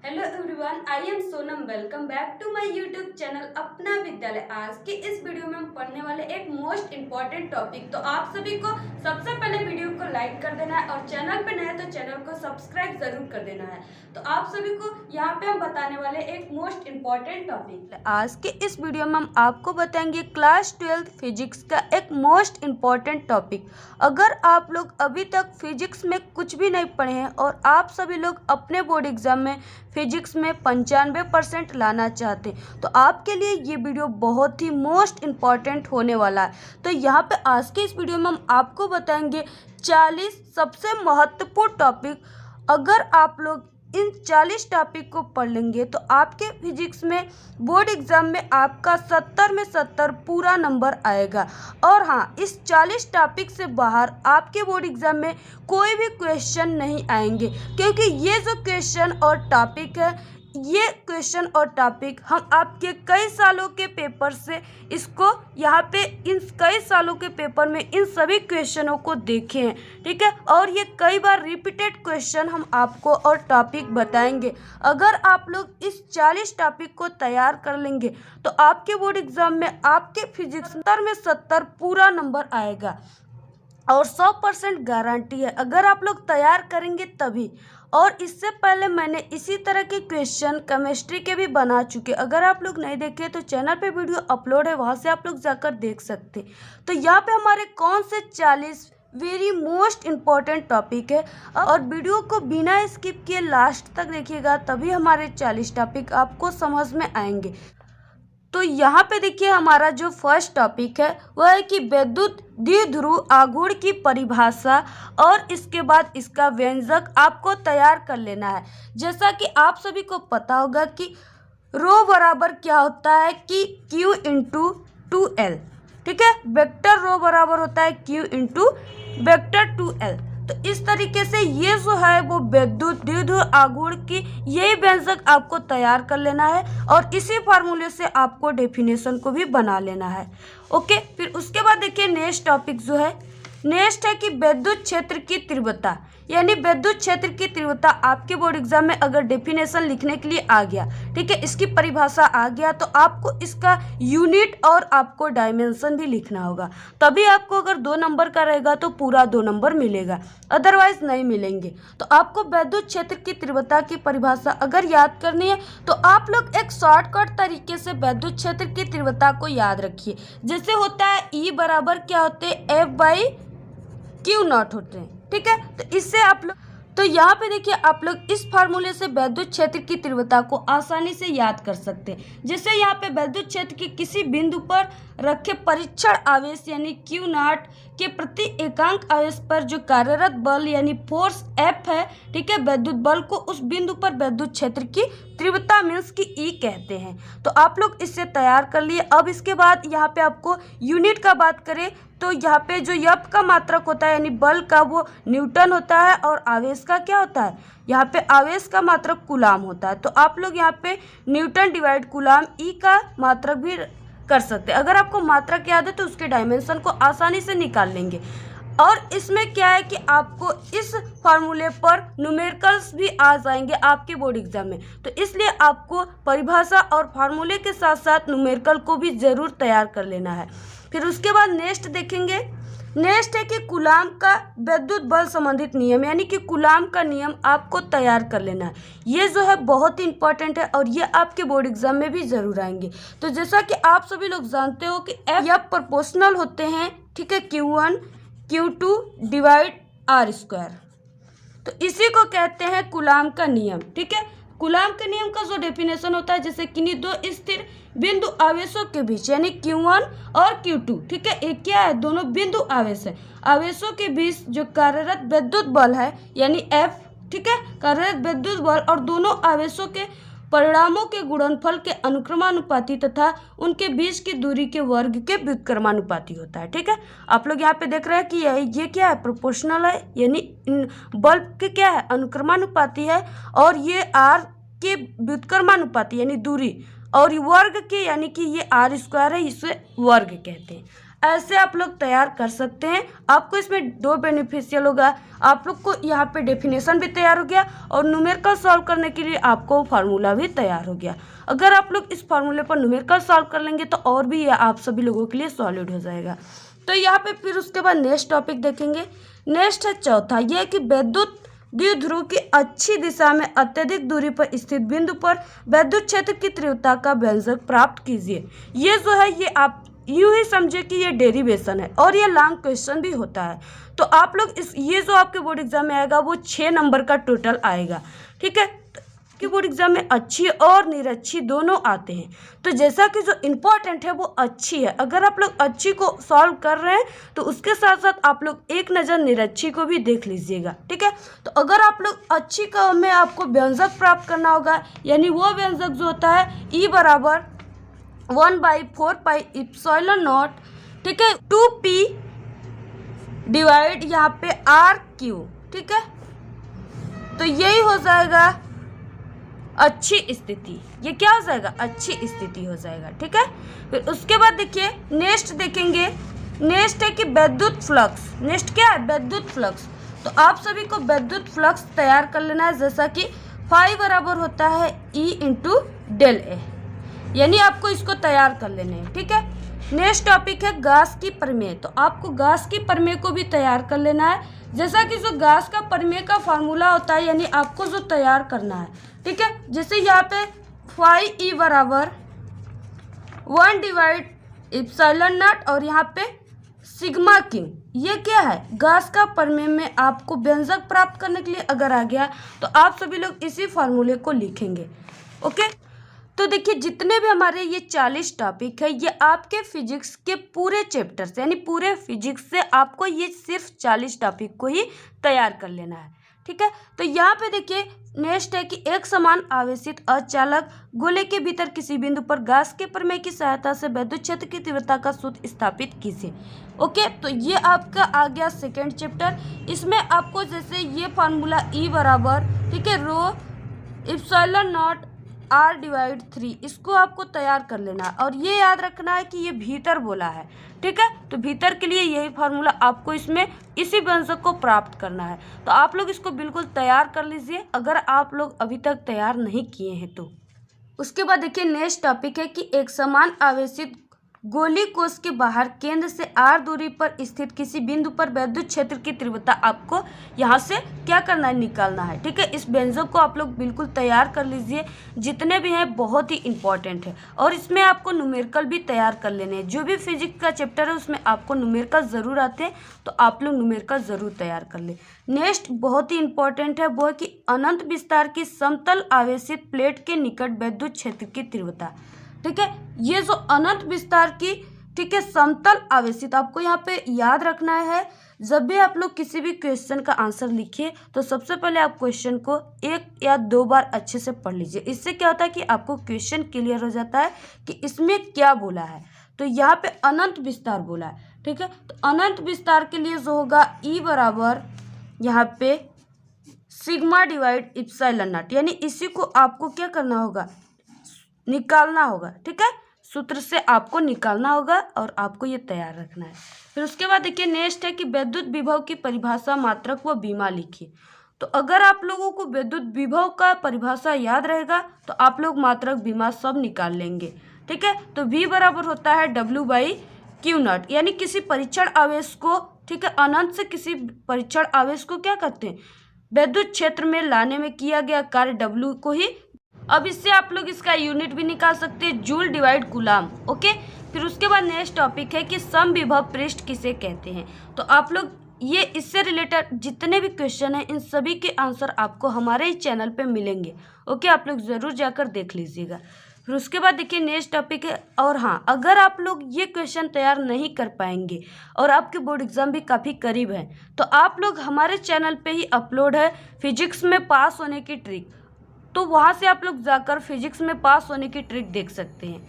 Hello everyone, I am Sonam. Welcome back to my YouTube channel Apna Vidyalaya. आज के इस video में हम पढ़ने वाले एक मोस्ट इम्पॉर्टेंट टॉपिक। तो आप सभी को सबसे पहले वीडियो को लाइक कर देना है और चैनल पे नए हैं तो चैनल को सब्सक्राइब जरूर कर देना है। तो आप सभी को यहाँ पे हम बताने वाले एक मोस्ट इम्पॉर्टेंट टॉपिक। आज के इस वीडियो में हम आपको बताएंगे क्लास 12 फिजिक्स का एक मोस्ट इम्पॉर्टेंट टॉपिक। अगर आप लोग अभी तक फिजिक्स में कुछ भी नहीं पढ़े हैं और आप सभी लोग अपने बोर्ड एग्जाम में फिजिक्स में 95% लाना चाहते हैं तो आपके लिए ये वीडियो बहुत ही मोस्ट इम्पॉर्टेंट होने वाला है। तो यहाँ पे आज के इस वीडियो में हम आपको बताएंगे 40 सबसे महत्वपूर्ण टॉपिक। अगर आप लोग इन 40 टॉपिक को पढ़ लेंगे तो आपके फिजिक्स में बोर्ड एग्जाम में आपका 70 में 70 पूरा नंबर आएगा। और हाँ, इस 40 टॉपिक से बाहर आपके बोर्ड एग्जाम में कोई भी क्वेश्चन नहीं आएंगे, क्योंकि ये जो क्वेश्चन और टॉपिक है, ये क्वेश्चन और टॉपिक हम आपके कई सालों के पेपर से इसको यहाँ पे इन कई सालों के पेपर में इन सभी क्वेश्चनों को देखे हैं, ठीक है। और ये कई बार रिपीटेड क्वेश्चन हम आपको और टॉपिक बताएंगे। अगर आप लोग इस 40 टॉपिक को तैयार कर लेंगे तो आपके बोर्ड एग्जाम में आपके फिजिक्स 70 में 70 पूरा नंबर आएगा और 100% गारंटी है। अगर आप लोग तैयार करेंगे तभी। और इससे पहले मैंने इसी तरह के क्वेश्चन केमिस्ट्री के भी बना चुके। अगर आप लोग नहीं देखे तो चैनल पे वीडियो अपलोड है, वहाँ से आप लोग जाकर देख सकते। तो यहाँ पे हमारे कौन से 40 वेरी मोस्ट इम्पॉर्टेंट टॉपिक है, और वीडियो को बिना स्किप किए लास्ट तक देखिएगा, तभी हमारे 40 टॉपिक आपको समझ में आएंगे। तो यहाँ पे देखिए, हमारा जो फर्स्ट टॉपिक है वह है कि विद्युत द्विध्रुव आघूर्ण की परिभाषा, और इसके बाद इसका व्यंजक आपको तैयार कर लेना है। जैसा कि आप सभी को पता होगा कि रो बराबर क्या होता है कि Q इंटू 2L, ठीक है। वेक्टर रो बराबर होता है Q इंटू वेक्टर 2L। तो इस तरीके से ये जो है वो विद्युत द्विध्रुव आघूर्ण की यही व्यंजक आपको तैयार कर लेना है, और इसी फार्मूले से आपको डेफिनेशन को भी बना लेना है। ओके, फिर उसके बाद देखिए नेक्स्ट टॉपिक जो है, नेक्स्ट है कि विद्युत क्षेत्र की तीव्रता, यानी विद्युत क्षेत्र की तीव्रता आपके बोर्ड एग्जाम में अगर डेफिनेशन लिखने के लिए आ गया, ठीक है, इसकी परिभाषा आ गया, तो आपको इसका यूनिट और आपको डायमेंशन भी लिखना होगा। तभी आपको अगर 2 नंबर का रहेगा तो पूरा 2 नंबर मिलेगा, अदरवाइज नहीं मिलेंगे। तो आपको विद्युत क्षेत्र की तीव्रता की परिभाषा अगर याद करनी है तो आप लोग एक शॉर्टकट तरीके से विद्युत क्षेत्र की तीव्रता को याद रखिए। जैसे होता है E बराबर क्या होते हैं, F/Q0 होते हैं, ठीक है। तो इससे आप लोग, तो यहाँ पे देखिए आप लोग इस फार्मूले से विद्युत क्षेत्र की तीव्रता को आसानी से याद कर सकते हैं। जैसे यहाँ पे विद्युत क्षेत्र के किसी बिंदु पर रखे परीक्षण आवेश यानी Q0 के प्रति एकांक आवेश पर जो कार्यरत बल यानी फोर्स F है, ठीक है, विद्युत बल को उस बिंदु पर विद्युत क्षेत्र की तीव्रता मीन्स की E कहते हैं। तो आप लोग इससे तैयार कर लिए। अब इसके बाद यहाँ पे आपको यूनिट का बात करें तो यहाँ पे जो F का मात्रक होता है यानी बल का, वो न्यूटन होता है, और आवेश का क्या होता है, यहाँ पे आवेश का मात्रक कूलाम होता है। तो आप लोग यहाँ पे न्यूटन डिवाइड कूलाम E का मात्रक भी कर सकते हैं। अगर आपको मात्रक याद है तो उसके डायमेंशन को आसानी से निकाल लेंगे। और इसमें क्या है कि आपको इस फार्मूले पर न्यूमेरिकल्स भी आ जाएंगे आपके बोर्ड एग्जाम में, तो इसलिए आपको परिभाषा और फार्मूले के साथ साथ न्यूमेरिकल को भी ज़रूर तैयार कर लेना है। फिर उसके बाद नेक्स्ट देखेंगे, नेक्स्ट है कि कूलाम का विद्युत बल संबंधित नियम, यानी कि कूलाम का नियम आपको तैयार कर लेना है। ये जो है बहुत ही इंपॉर्टेंट है और ये आपके बोर्ड एग्जाम में भी जरूर आएंगे। तो जैसा कि आप सभी लोग जानते हो कि F प्रोपोर्शनल होते हैं, ठीक है, Q1 Q2 डिवाइड R²। तो इसी को कहते हैं कूलाम का नियम, ठीक है। कूलाम के नियम का जो डेफिनेशन होता है, जैसे किन्हीं 2 स्थिर बिंदु आवेशों के बीच यानी Q1 और Q2, ठीक है, एक क्या है, दोनों बिंदु आवेश है, आवेशों के बीच जो कार्यरत विद्युत बल है यानी F, ठीक है, कार्यरत विद्युत बल और दोनों आवेशों के परिणामों के गुणनफल के अनुक्रमानुपाती तथा उनके बीच की दूरी के वर्ग के व्युत्क्रमानुपाती होता है, ठीक है। आप लोग यहाँ पे देख रहे हैं कि ये क्या है, प्रोपोर्शनल है, यानी बल के क्या है, अनुक्रमानुपाती है, और ये R के व्युत्क्रमानुपाती यानी दूरी, और वर्ग के यानी कि ये R² है, इसे वर्ग कहते हैं। ऐसे आप लोग तैयार कर सकते हैं। आपको इसमें 2 बेनिफिशियल होगा, आप लोग को यहाँ पे डेफिनेशन भी तैयार हो गया और न्यूमेरिकल सॉल्व करने के लिए आपको फार्मूला भी तैयार हो गया। अगर आप लोग इस फार्मूले पर न्यूमेरिकल सॉल्व कर लेंगे तो और भी यह आप सभी लोगों के लिए सॉलिड हो जाएगा। तो यहाँ पे फिर उसके बाद नेक्स्ट टॉपिक देखेंगे। नेक्स्ट है चौथा, यह है कि विद्युत द्विध्रुव की अच्छी दिशा में अत्यधिक दूरी पर स्थित बिंदु पर विद्युत क्षेत्र की तीव्रता का व्यंजक प्राप्त कीजिए। ये जो है ये आप यूं ही समझे कि ये डेरिवेशन है और ये लॉन्ग क्वेश्चन भी होता है। तो आप लोग ये जो आपके बोर्ड एग्जाम में आएगा वो 6 नंबर का टोटल आएगा, ठीक है। कि बोर्ड एग्जाम में अच्छी और निरच्छी दोनों आते हैं। तो जैसा कि जो इम्पोर्टेंट है वो अच्छी है, अगर आप लोग अच्छी को सॉल्व कर रहे हैं तो उसके साथ साथ आप लोग एक नज़र निरच्छी को भी देख लीजिएगा, ठीक है। तो अगर आप लोग अच्छी का में आपको व्यंजक प्राप्त करना होगा, यानी वो व्यंजक जो होता है E बराबर 1/4 पाई एप्सिलॉन नॉट, ठीक है, 2p डिवाइड यहाँ पे RQ, ठीक है। तो यही हो जाएगा अच्छी स्थिति, ये क्या हो जाएगा, अच्छी स्थिति हो जाएगा, ठीक है। फिर उसके बाद देखिए नेक्स्ट देखेंगे। नेक्स्ट है कि विद्युत फ्लक्स। नेक्स्ट क्या है, विद्युत फ्लक्स। तो आप सभी को विद्युत फ्लक्स तैयार कर लेना है, जैसा कि फाई बराबर होता है E इंटू डेल ए, यानी आपको इसको तैयार कर लेने हैं, ठीक है। नेक्स्ट टॉपिक है गास की प्रमेय। तो आपको गास की प्रमेय को भी तैयार कर लेना है, जैसा कि जो गास का प्रमेय का फार्मूला होता है, यानी आपको जो तैयार करना है, ठीक है। जैसे यहाँ पे फाई E बराबर 1 डिवाइड एप्सिलॉन नॉट और यहाँ पे सिग्मा क्यू, ये क्या है, गास का प्रमेय में आपको व्यंजक प्राप्त करने के लिए अगर आ गया तो आप सभी लोग इसी फार्मूले को लिखेंगे, ओके। तो देखिए जितने भी हमारे ये 40 टॉपिक है, ये आपके फिजिक्स के पूरे चैप्टर से, यानी पूरे फिजिक्स से आपको ये सिर्फ 40 टॉपिक को ही तैयार कर लेना है, ठीक है। तो यहाँ पे देखिए नेक्स्ट है कि एक समान आवेशित अचालक गोले के भीतर किसी बिंदु पर गास के प्रमेय की सहायता से विद्युत क्षेत्र की तीव्रता का सूत्र स्थापित कीजिए, ओके। तो ये आपका आ गया सेकेंड चैप्टर। इसमें आपको जैसे ये फार्मूला E बराबर, ठीक है, रो एप्सिलॉन नॉट R डिवाइड 3, इसको आपको तैयार कर लेना है और ये याद रखना है कि ये भीतर बोला है, ठीक है। तो भीतर के लिए यही फार्मूला आपको इसमें इसी व्यंजक को प्राप्त करना है। तो आप लोग इसको बिल्कुल तैयार कर लीजिए अगर आप लोग अभी तक तैयार नहीं किए हैं तो। उसके बाद देखिए नेक्स्ट टॉपिक है कि एक समान आवेशित गोली कोश के बाहर केंद्र से R दूरी पर स्थित किसी बिंदु पर विद्युत क्षेत्र की तीव्रता आपको यहाँ से क्या करना है, निकालना है, ठीक है। इस व्यंजक को आप लोग बिल्कुल तैयार कर लीजिए, जितने भी हैं बहुत ही इंपॉर्टेंट है और इसमें आपको न्यूमेरिकल भी तैयार कर लेने हैं। जो भी फिजिक्स का चैप्टर है उसमें आपको न्यूमेरिकल ज़रूर आते हैं, तो आप लोग न्यूमेरिकल ज़रूर तैयार कर लें। नेक्स्ट बहुत ही इंपॉर्टेंट है, वो है कि अनंत विस्तार की समतल आवेशित प्लेट के निकट विद्युत क्षेत्र की तीव्रता, ठीक है। ये जो अनंत विस्तार की, ठीक है, समतल आवेशित, आपको यहाँ पे याद रखना है। जब भी आप लोग किसी भी क्वेश्चन का आंसर लिखिए तो सबसे पहले आप क्वेश्चन को 1 या 2 बार अच्छे से पढ़ लीजिए। इससे क्या होता है कि आपको क्वेश्चन क्लियर हो जाता है कि इसमें क्या बोला है। तो यहाँ पे अनंत विस्तार बोला है, ठीक है। तो अनंत विस्तार के लिए जो होगा E बराबर यहाँ पे सिग्मा डिवाइड एप्सिलॉन नॉट, यानी इसी को आपको क्या करना होगा, निकालना होगा, ठीक है। सूत्र से आपको निकालना होगा और आपको ये तैयार रखना है। फिर उसके बाद देखिए नेक्स्ट है कि विद्युत विभव की परिभाषा, मात्रक व बीमा लिखिए। तो अगर आप लोगों को विद्युत विभव का परिभाषा याद रहेगा तो आप लोग मात्रक बीमा सब निकाल लेंगे, ठीक है। तो V बराबर होता है W/Q0, यानी किसी परीक्षण आवेश को, ठीक है, अनंत से किसी परीक्षण आवेश को क्या करते हैं, विद्युत क्षेत्र में लाने में किया गया कार्य W को ही। अब इससे आप लोग इसका यूनिट भी निकाल सकते हैं, जूल डिवाइड कूलाम, ओके। फिर उसके बाद नेक्स्ट टॉपिक है कि समविभव पृष्ठ किसे कहते हैं। तो आप लोग ये इससे रिलेटेड जितने भी क्वेश्चन हैं इन सभी के आंसर आपको हमारे ही चैनल पे मिलेंगे, ओके। आप लोग ज़रूर जाकर देख लीजिएगा। फिर उसके बाद देखिए नेक्स्ट टॉपिक है, और हाँ, अगर आप लोग ये क्वेश्चन तैयार नहीं कर पाएंगे और आपके बोर्ड एग्जाम भी काफ़ी करीब है तो आप लोग हमारे चैनल पे ही अपलोड है फिजिक्स में पास होने की ट्रिक, तो वहाँ से आप लोग जाकर फिजिक्स में पास होने की ट्रिक देख सकते हैं।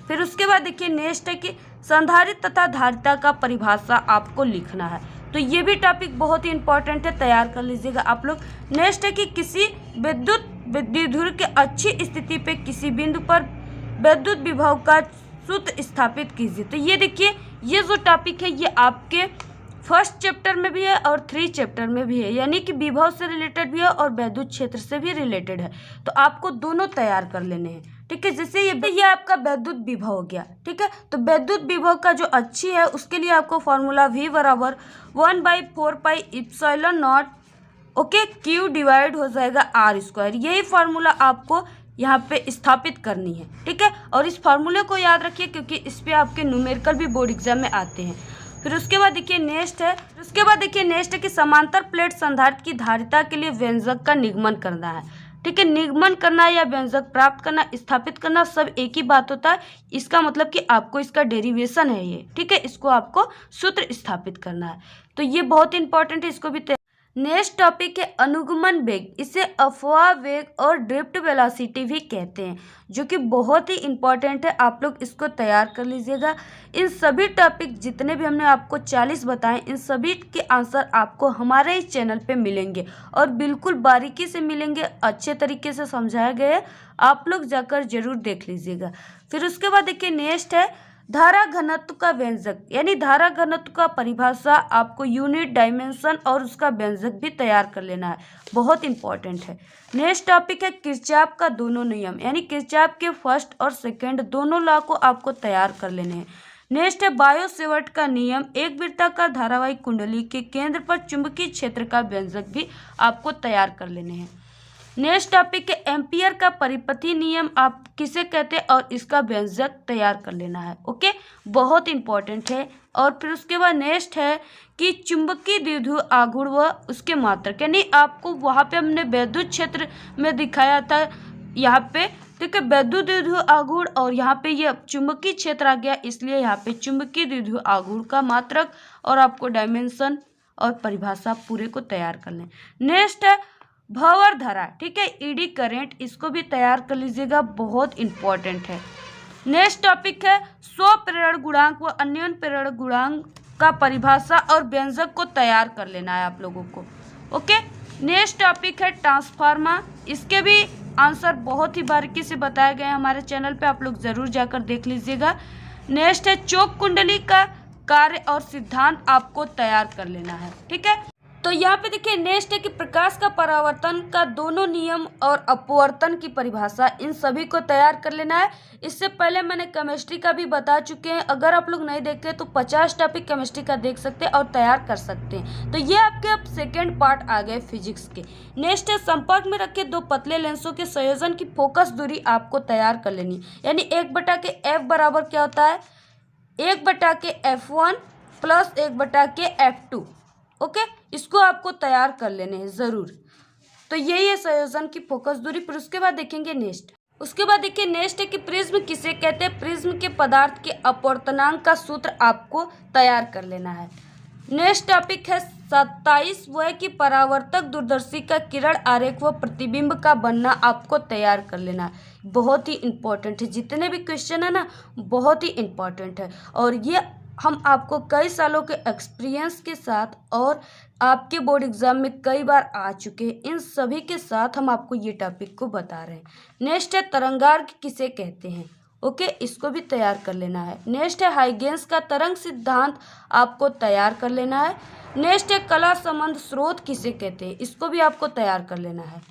फिर उसके बाद देखिए नेक्स्ट है कि संधारित्र तथा धारिता का परिभाषा आपको लिखना है। तो ये भी टॉपिक बहुत ही इंपॉर्टेंट है, तैयार कर लीजिएगा आप लोग। नेक्स्ट है कि किसी विद्युत द्विध्रुव के अच्छी स्थिति पे किसी बिंदु पर विद्युत विभव का सूत्र स्थापित कीजिए। तो ये देखिए, ये जो टॉपिक है ये आपके फर्स्ट चैप्टर में भी है और 3 चैप्टर में भी है, यानी कि विभव से रिलेटेड भी है और वैद्युत क्षेत्र से भी रिलेटेड है। तो आपको दोनों तैयार कर लेने हैं, ठीक है। जैसे ये आपका वैद्युत विभव हो गया, ठीक है। तो वैद्युत विभव का जो अच्छी है उसके लिए आपको फॉर्मूला V बराबर 1/4 pi epsilon naught, okay, Q divide हो जाएगा R²। यही फार्मूला आपको यहाँ पे स्थापित करनी है, ठीक है। और इस फार्मूले को याद रखिए क्योंकि इस पे आपके न्यूमेरिकल भी बोर्ड एग्जाम में आते हैं। फिर उसके बाद देखिए नेक्स्ट है कि समांतर प्लेट संधारित्र की धारिता के लिए व्यंजक का निगमन करना है, ठीक है। निगमन करना या व्यंजक प्राप्त करना, स्थापित करना सब एक ही बात होता है। इसका मतलब कि आपको इसका डेरिवेशन है ये, ठीक है। इसको आपको सूत्र स्थापित करना है, तो ये बहुत इंपॉर्टेंट है, इसको भी। नेक्स्ट टॉपिक है अनुगमन वेग। इसे अफवाह वेग और ड्रिफ्ट वेलोसिटी भी कहते हैं, जो कि बहुत ही इंपॉर्टेंट है। आप लोग इसको तैयार कर लीजिएगा। इन सभी टॉपिक जितने भी हमने आपको 40 बताए, इन सभी के आंसर आपको हमारे इस चैनल पे मिलेंगे और बिल्कुल बारीकी से मिलेंगे, अच्छे तरीके से समझाया गया है। आप लोग जाकर जरूर देख लीजिएगा। फिर उसके बाद देखिए नेक्स्ट है धारा घनत्व का व्यंजक, यानी धारा घनत्व का परिभाषा, आपको यूनिट, डायमेंशन और उसका व्यंजक भी तैयार कर लेना है, बहुत इंपॉर्टेंट है। नेक्स्ट टॉपिक है किरचॉफ का दोनों नियम, यानी किरचॉफ के फर्स्ट और सेकंड दोनों लॉ को आपको तैयार कर लेने हैं। नेक्स्ट है बायो-सेवर्ट का नियम, एक वृत्ताकार धारावाही कुंडली के केंद्र पर चुंबकीय क्षेत्र का व्यंजक भी आपको तैयार कर लेने हैं। नेक्स्ट टॉपिक है एम्पियर का परिपथी नियम, आप किसे कहते हैं और इसका व्यंजक तैयार कर लेना है, ओके, बहुत इंपॉर्टेंट है। और फिर उसके बाद नेक्स्ट है कि चुंबकीय द्विध्रुव आघूर्ण व उसके मात्रक, यानी आपको वहाँ पे हमने वैद्युत क्षेत्र में दिखाया था, यहाँ पे ठीक है वैद्युत द्विध्रुव आघूर्ण, और यहाँ पे ये चुंबकीय क्षेत्र आ गया, इसलिए यहाँ पे चुंबकीय द्विध्रुव आघूर्ण का मात्रक और आपको डायमेंशन और परिभाषा पूरे को तैयार कर लें। नेक्स्ट है भंवर धारा, ठीक है, ईडी करेंट, इसको भी तैयार कर लीजिएगा, बहुत इंपॉर्टेंट है। नेक्स्ट टॉपिक है स्वप्रेरण गुणांक व अन्योन्य प्रेरण गुणांक का परिभाषा और व्यंजक को तैयार कर लेना है आप लोगों को, ओके। नेक्स्ट टॉपिक है ट्रांसफार्मर, इसके भी आंसर बहुत ही बारीकी से बताए गए हैं हमारे चैनल पे, आप लोग जरूर जाकर देख लीजिएगा। नेक्स्ट है चौक कुंडली का कार्य और सिद्धांत आपको तैयार कर लेना है, ठीक है। तो यहाँ पे देखिए नेक्स्ट है कि प्रकाश का परावर्तन का दोनों नियम और अपवर्तन की परिभाषा, इन सभी को तैयार कर लेना है। इससे पहले मैंने केमिस्ट्री का भी बता चुके हैं, अगर आप लोग नहीं देखे तो 50 टॉपिक केमिस्ट्री का देख सकते हैं और तैयार कर सकते हैं। तो ये आपके अब सेकेंड पार्ट आ गए फिजिक्स के। नेक्स्ट है संपर्क में रखे दो पतले लेंसों के संयोजन की फोकस दूरी आपको तैयार कर लेनी, यानी 1/f बराबर क्या होता है, 1/f1 प्लस 1/f2, ओके, इसको आपको तैयार कर लेने हैं ज़रूर। तो यही है संयोजन की फोकस दूरी। फिर उसके बाद देखेंगे नेक्स्ट है कि प्रिज्म किसे कहते हैं। प्रिज्म के पदार्थ के अपवर्तनांक का सूत्र आपको तैयार कर लेना है। नेक्स्ट टॉपिक है 27, वह है कि परावर्तक दूरदर्शी का किरण आरेख व प्रतिबिंब का बनना आपको तैयार कर लेना है, बहुत ही इंपॉर्टेंट है। जितने भी क्वेश्चन है ना बहुत ही इंपॉर्टेंट है, और ये हम आपको कई सालों के एक्सपीरियंस के साथ और आपके बोर्ड एग्जाम में कई बार आ चुके हैं, इन सभी के साथ हम आपको ये टॉपिक को बता रहे हैं। नेक्स्ट है तरंगार्घ किसे कहते हैं, ओके, इसको भी तैयार कर लेना है। नेक्स्ट है हाइगेंस का तरंग सिद्धांत आपको तैयार कर लेना है। नेक्स्ट है कला संबंध स्रोत किसे कहते हैं, इसको भी आपको तैयार कर लेना है।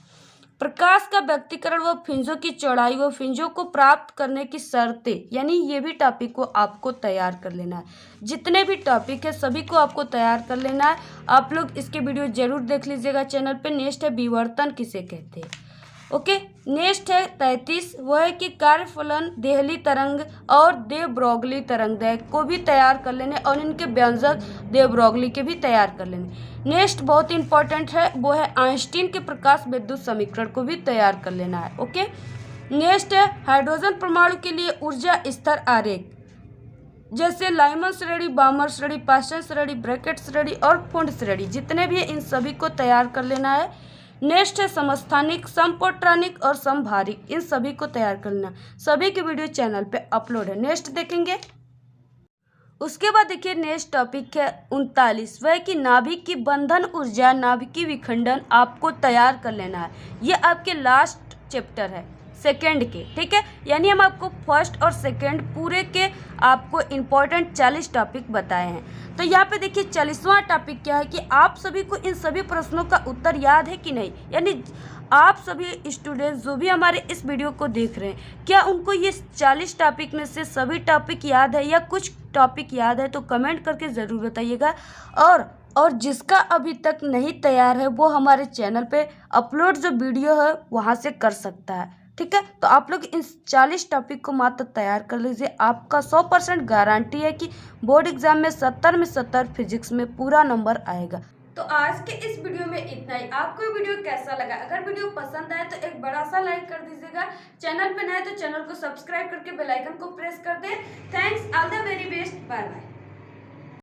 प्रकाश का व्यक्तीकरण व फ्रिंजों की चौड़ाई व फ्रिंजों को प्राप्त करने की शर्तें, यानी ये भी टॉपिक को आपको तैयार कर लेना है। जितने भी टॉपिक है सभी को आपको तैयार कर लेना है। आप लोग इसके वीडियो जरूर देख लीजिएगा चैनल पे। नेक्स्ट है विवर्तन किसे कहते हैं, ओके। नेक्स्ट है 33, वह है कि कार्यफलन, देहली तरंग और दे ब्रोगली तरंगदैर्घ्य को भी तैयार कर लेने और इनके व्यंजक दे ब्रोगली के भी तैयार कर लेने। नेक्स्ट बहुत इंपॉर्टेंट है, वो है आइंस्टीन के प्रकाश विद्युत समीकरण को भी तैयार कर लेना है, ओके। नेक्स्ट है हाइड्रोजन परमाणु के लिए ऊर्जा स्तर आरेख, जैसे लाइमन श्रेणी, बामर श्रेणी, पास्टन श्रेणी, ब्रैकेट श्रेणी और फुंड श्रेणी, जितने भी इन सभी को तैयार कर लेना है। नेक्स्ट है समस्थानिक, समपोट्रानिक और समभारिक, इन सभी को तैयार करना। सभी के वीडियो चैनल पे अपलोड है, नेक्स्ट देखेंगे। उसके बाद देखिए नेक्स्ट टॉपिक है 39, वह कि नाभिक की बंधन ऊर्जा, नाभिकीय विखंडन आपको तैयार कर लेना है। ये आपके लास्ट चैप्टर है, सेकंड के, ठीक है। यानी हम आपको फर्स्ट और सेकंड पूरे के आपको इम्पोर्टेंट 40 टॉपिक बताए हैं। तो यहाँ पे देखिए 40वां टॉपिक क्या है कि आप सभी को इन सभी प्रश्नों का उत्तर याद है कि नहीं। यानी आप सभी स्टूडेंट्स जो भी हमारे इस वीडियो को देख रहे हैं, क्या उनको ये 40 टॉपिक में से सभी टॉपिक याद है या कुछ टॉपिक याद है, तो कमेंट करके ज़रूर बताइएगा। और जिसका अभी तक नहीं तैयार है वो हमारे चैनल पे अपलोड जो वीडियो है वहाँ से कर सकता है, ठीक है। तो आप लोग इन 40 टॉपिक को मात्र तैयार कर लीजिए। आपका 100% गारंटी है कि बोर्ड एग्जाम में 70 में 70 फिजिक्स में पूरा नंबर आएगा। तो आज के इस वीडियो में इतना ही। आपको वीडियो कैसा लगा? अगर वीडियो पसंद आए तो एक बड़ा सा लाइक कर दीजिएगा। चैनल पे नए तो चैनल को सब्सक्राइब करके बेल आइकन को प्रेस कर दें। Thanks, all the very best, bye bye.